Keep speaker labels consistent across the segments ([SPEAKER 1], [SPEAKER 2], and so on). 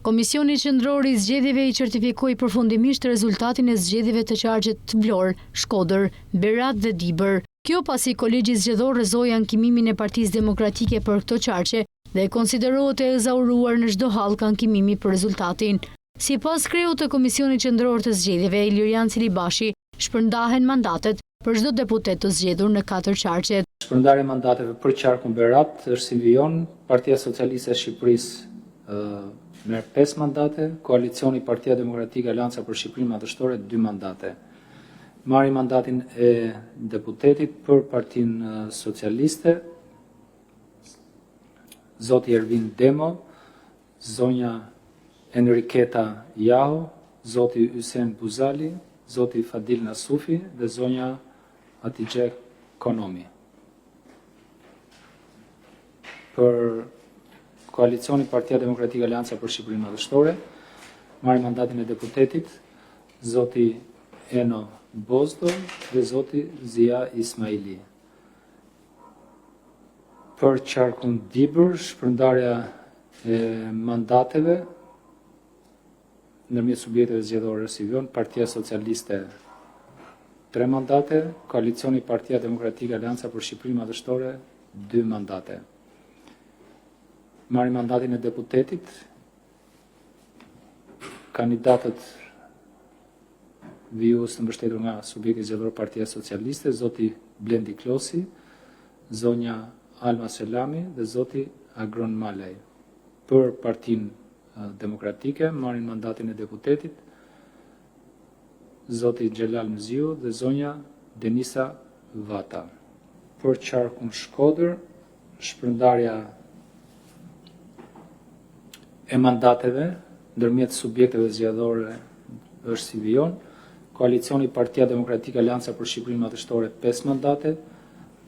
[SPEAKER 1] Komisioni Qendror i Zgjedhjeve i certifikoi përfundimisht rezultatin e zgjedhjeve të qarqet të Vlorë, Shkodër, Berat dhe Dibër. Kjo pasi Kolegji Zgjedhor rrezoi ankimimin e Partisë Demokratike për këto qarqe dhe konsiderohet e ezauruar në çdo hallkë ankimimi për rezultatin. Sipas kreut të Komisionit Qendror të Zgjedhjeve, Ilirian Cilibashi, shpërndahen mandatet për çdo deputet të zgjedhur në 4 qarqe.
[SPEAKER 2] Shpërndarja e mandateve për qarkun Berat është si vijon, Partia Socialiste e Shqipërisë merr 5 mandate, koalicioni Partia Demokratike Alianca për Shqipërinë Madhështore 2 mandate. Marri mandatin e deputetit për Partinë Socialiste, zoti Ervin Demo, zonja Enriketa Jaho, zoti Ysen Buzali, zoti Fadil Nasufi dhe zonja Atigje Konomi. Për koalicioni Partia Demokratike Alianca për Shqipërinë Madhështore, marri mandatin e deputetit, zoti Eno Bozdo dhe zoti Zia Ismaili. Për qarkun Dibër, shpërndarja e mandateve ndërmjet subjekteve zgjedhore si vijon, Partia Socialiste 3 mandate, koalicioni Partia Demokratike Alianca për Shqipërinë Madhështore 2 mandate. Marri mandatin e deputetit, kandidatët vijues të mbështetur nga subjekti zgjedhor Partia Socialiste, zoti Blendi Klosi, zonja Alma Selami dhe zoti Agron Malaj. Për Partinë Demokratike marrin mandatin e deputetit zoti Xhelal Mziu dhe zonja Denisa Vata. Për qarkun Shkodër, shpërndarja e mandateve ndërmjet subjekteve zgjedhore është si vijon, koalicioni Partia Demokratike Alianca për Shqipërinë Madhështore 5 mandate,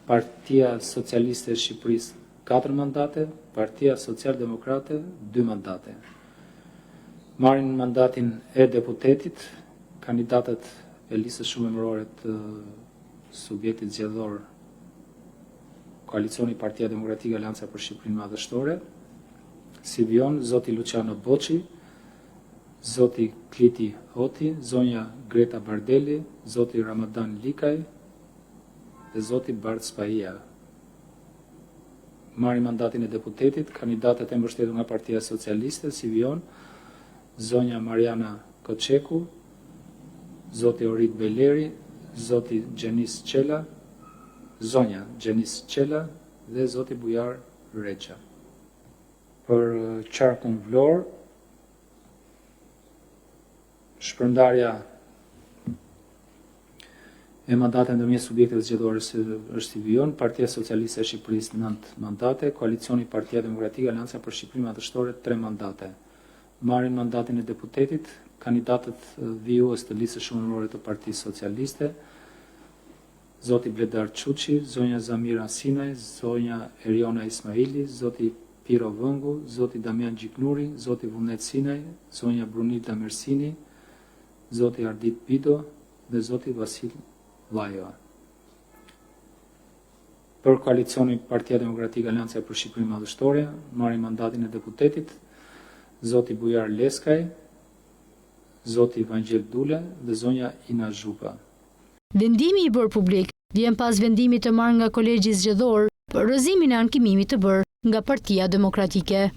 [SPEAKER 2] Partia Socialiste e Shqipërisë 4 mandate, Partia Social-Demokrate 2 mandate. Marrin mandatin e deputetit kandidatët e listës shumëmërore të subjektit zgjedhor koalicioni Partia Demokratike Alianca për Shqipërinë Madhështore, si vijon zoti Luciano Boçi, zoti Kliti Hoti, zonja Greta Bardeli, zoti Ramadan Likaj dhe zoti Bart Spahia. Marrin mandatin e deputetit kandidatët e mbështetur nga Partia Socialiste, si vijon zonja Mariana Koçeku, zoti Orit Beleri, zoti Gjenis Qela, zonja Gjenis Qela dhe zoti Bujar Reqa. Për qarkun Vlorë, shpërndarja e mandate ndërmjet subjekteve zgjedhore është si vijon, Partia Socialiste e Shqipërisë 9 mandate, koalicioni Partia Demokratike Alianca për Shqipërinë Madhështore 3 mandate. Marrin mandatin e deputetit kandidatët vijues të listës shumëmërore të Partisë Socialiste, zoti Bledar Çuçi, zonja Zamira Sinaj, zonja Eriona Ismaili, zoti Piro Vëngu, zoti Damian Gjiknuri, zoti Vullnet Sinaj, zonja Brunilda Mersini, zoti Ardit Bido dhe zoti Vasil Vajoa. Për koalicioni Partia Demokratike Alianca për Shqipërinë Madhështore, marrin mandatin e deputetit zoti Bujar Leskaj, zoti Evangjel Dule dhe zonja Ina Zhupa.
[SPEAKER 1] Vendimi i bërë publik vjen pas vendimit të marrë nga Kolegji Zgjedhor për rrëzimin e ankimimit të bërë nga Partia Demokratike.